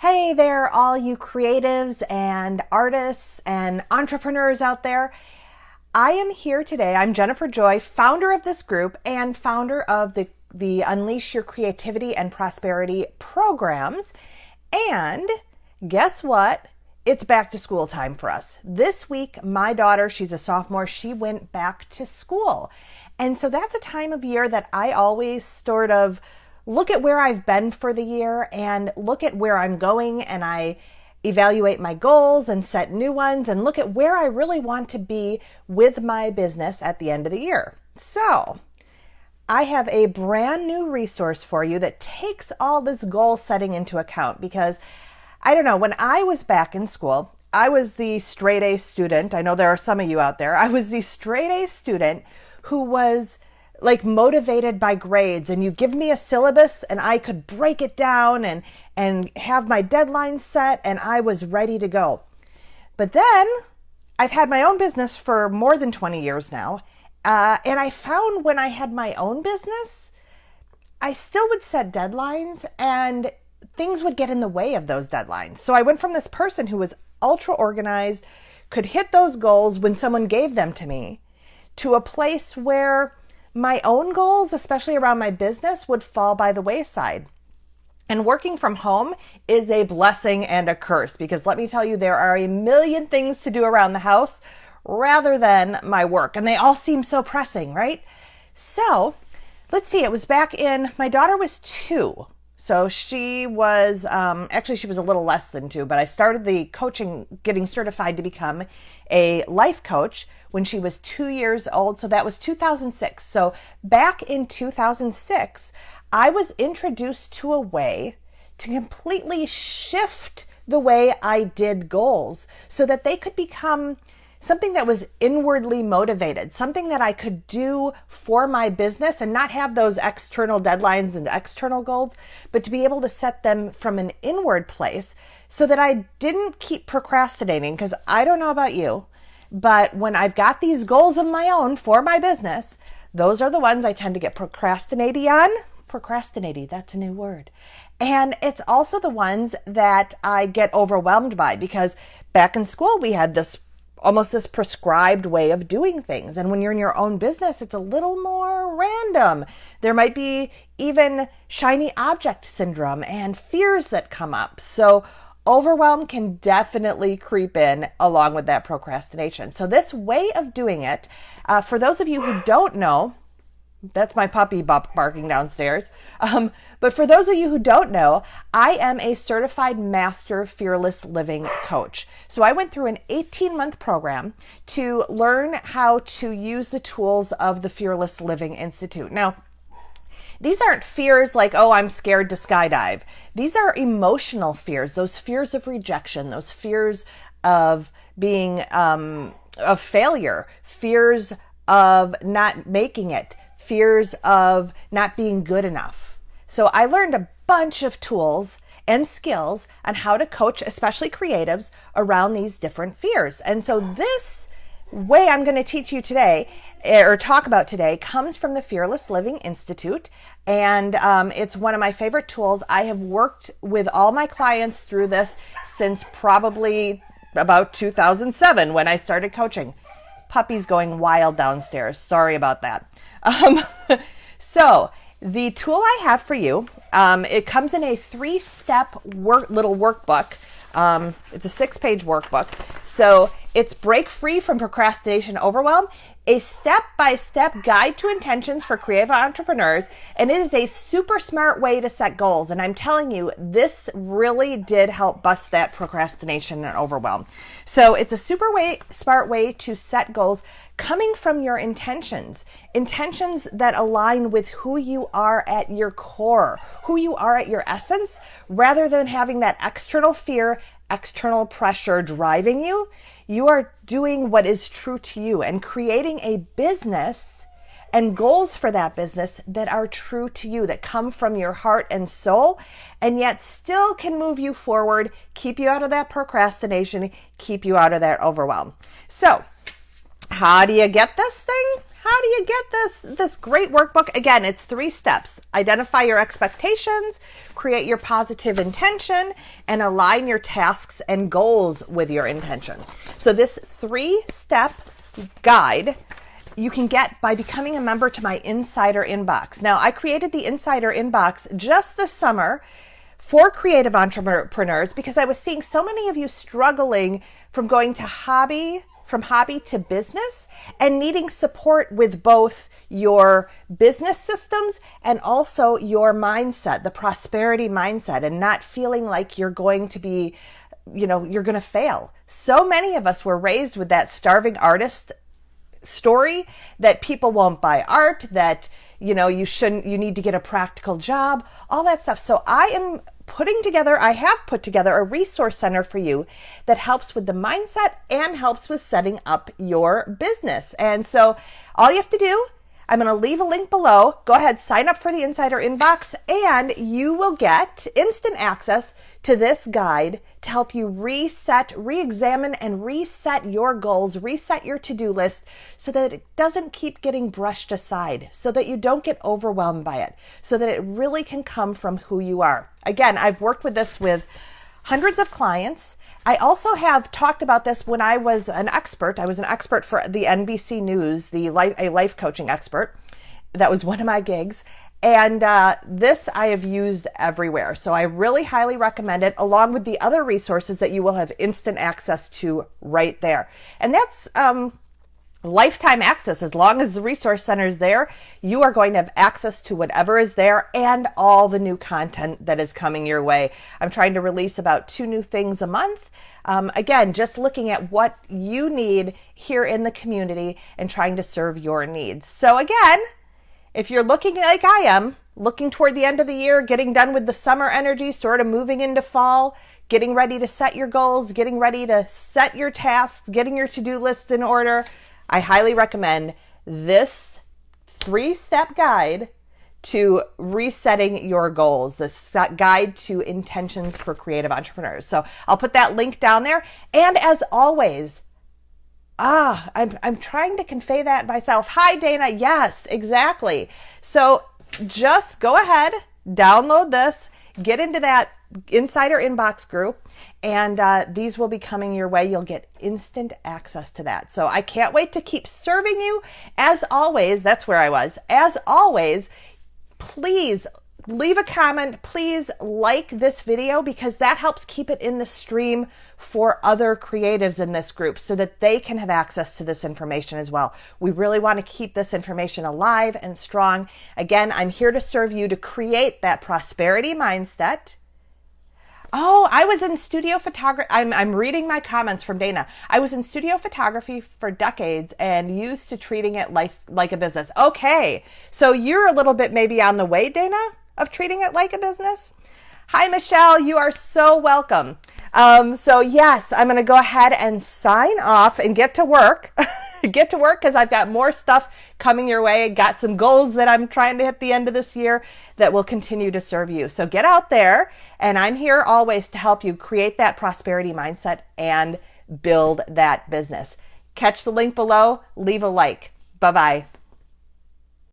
Hey there, all you creatives and artists and entrepreneurs out there. I am here today. I'm Jennifer Joy, founder of this group and founder of the Unleash Your Creativity and Prosperity programs. And guess what? It's back to school time for us. This week, my daughter, she's a sophomore, she went back to school. And so that's a time of year that I always sort of look at where I've been for the year and look at where I'm going, and I evaluate my goals and set new ones and look at where I really want to be with my business at the end of the year. So I have a brand new resource for you that takes all this goal setting into account, because I don't know, when I was back in school, I was the straight A student. I know there are some of you out there. I was the straight A student who was like motivated by grades, and you give me a syllabus and I could break it down and have my deadline set, and I was ready to go. But then I've had my own business for more than 20 years now. And I found when I had my own business, I still would set deadlines and things would get in the way of those deadlines. So I went from this person who was ultra organized, could hit those goals when someone gave them to me, to a place where my own goals, especially around my business, would fall by the wayside. And working from home is a blessing and a curse, because let me tell you, there are a million things to do around the house rather than my work. And they all seem so pressing, right? So let's see, it was back in, my daughter was 2. So she was, actually she was a little less than 2, but I started the coaching, getting certified to become a life coach when she was 2 years old. So that was 2006. So back in 2006, I was introduced to a way to completely shift the way I did goals so that they could become something that was inwardly motivated, something that I could do for my business and not have those external deadlines and external goals, but to be able to set them from an inward place so that I didn't keep procrastinating. Because I don't know about you, but when I've got these goals of my own for my business, those are the ones I tend to get procrastinating on. Procrastinating, that's a new word. And it's also the ones that I get overwhelmed by, because back in school we had this almost this prescribed way of doing things. And when you're in your own business, it's a little more random. There might be even shiny object syndrome and fears that come up. So overwhelm can definitely creep in along with that procrastination. So this way of doing it, for those of you who don't know, that's my puppy barking downstairs. But for those of you who don't know, I am a certified master fearless living coach. So I went through an 18-month program to learn how to use the tools of the Fearless Living Institute. Now, these aren't fears like, oh, I'm scared to skydive. These are emotional fears, those fears of rejection, those fears of being, of failure, fears of not making it, fears of not being good enough. So I learned a bunch of tools and skills on how to coach, especially creatives, around these different fears. And so this way I'm going to teach you today, or talk about today, comes from the Fearless Living Institute. And it's one of my favorite tools. I have worked with all my clients through this since probably about 2007 when I started coaching. Puppy's going wild downstairs. Sorry about that. So the tool I have for you, it comes in a 3-step little workbook. It's a 6-page workbook. So it's Break Free from Procrastination Overwhelm, a step-by-step guide to intentions for creative entrepreneurs. And it is a super smart way to set goals. And I'm telling you, this really did help bust that procrastination and overwhelm. So it's a smart way to set goals coming from your intentions that align with who you are at your core, who you are at your essence, rather than having that external fear, external pressure driving you. You are doing what is true to you and creating a business and goals for that business that are true to you, that come from your heart and soul, and yet still can move you forward, keep you out of that procrastination, keep you out of that overwhelm. So how do you get this thing? how do you get this great workbook? Again, it's 3 steps. Identify your expectations, create your positive intention, and align your tasks and goals with your intention. So this 3-step guide you can get by becoming a member to my Insider Inbox. Now, I created the Insider Inbox just this summer for creative entrepreneurs because I was seeing so many of you struggling from going to from hobby to business and needing support with both your business systems and also your mindset, the prosperity mindset, and not feeling like you're going to be, you're going to fail. So many of us were raised with that starving artist story that people won't buy art, that, you need to get a practical job, all that stuff. So I have put together a resource center for you that helps with the mindset and helps with setting up your business. And so all you have to do, I'm going to leave a link below. Go ahead, sign up for the Insider Inbox, and you will get instant access to this guide to help you re-examine and reset your goals, reset your to-do list so that it doesn't keep getting brushed aside, so that you don't get overwhelmed by it, so that it really can come from who you are. Again, I've worked with this with hundreds of clients. I also have talked about this when I was an expert. I was an expert for the NBC News, a life coaching expert. That was one of my gigs. And this I have used everywhere. So I really highly recommend it, along with the other resources that you will have instant access to right there. And that's lifetime access. As long as the resource center is there, you are going to have access to whatever is there and all the new content that is coming your way. I'm trying to release about 2 new things a month. Again, just looking at what you need here in the community and trying to serve your needs. So again, if you're looking like I am, looking toward the end of the year, getting done with the summer energy, sort of moving into fall, getting ready to set your goals, getting ready to set your tasks, getting your to-do list in order, I highly recommend this 3-step guide to resetting your goals, this guide to intentions for creative entrepreneurs. So I'll put that link down there. And as always, I'm trying to convey that myself. Hi, Dana. Yes, exactly. So just go ahead, download this, get into that Insider Inbox group, and these will be coming your way. You'll get instant access to that. So I can't wait to keep serving you. As always, that's where I was. As always, please leave a comment. Please like this video because that helps keep it in the stream for other creatives in this group so that they can have access to this information as well. We really want to keep this information alive and strong. Again, I'm here to serve you to create that prosperity mindset. Oh, I was in studio photography. I'm reading my comments from Dana. I was in studio photography for decades and used to treating it like a business. Okay, so you're a little bit maybe on the way, Dana, of treating it like a business. Hi, Michelle. You are so welcome. So yes, I'm going to go ahead and sign off and get to work. Get to work because I've got more stuff coming your way. Got some goals that I'm trying to hit the end of this year that will continue to serve you. So get out there, and I'm here always to help you create that prosperity mindset and build that business. Catch the link below. Leave a like. Bye-bye.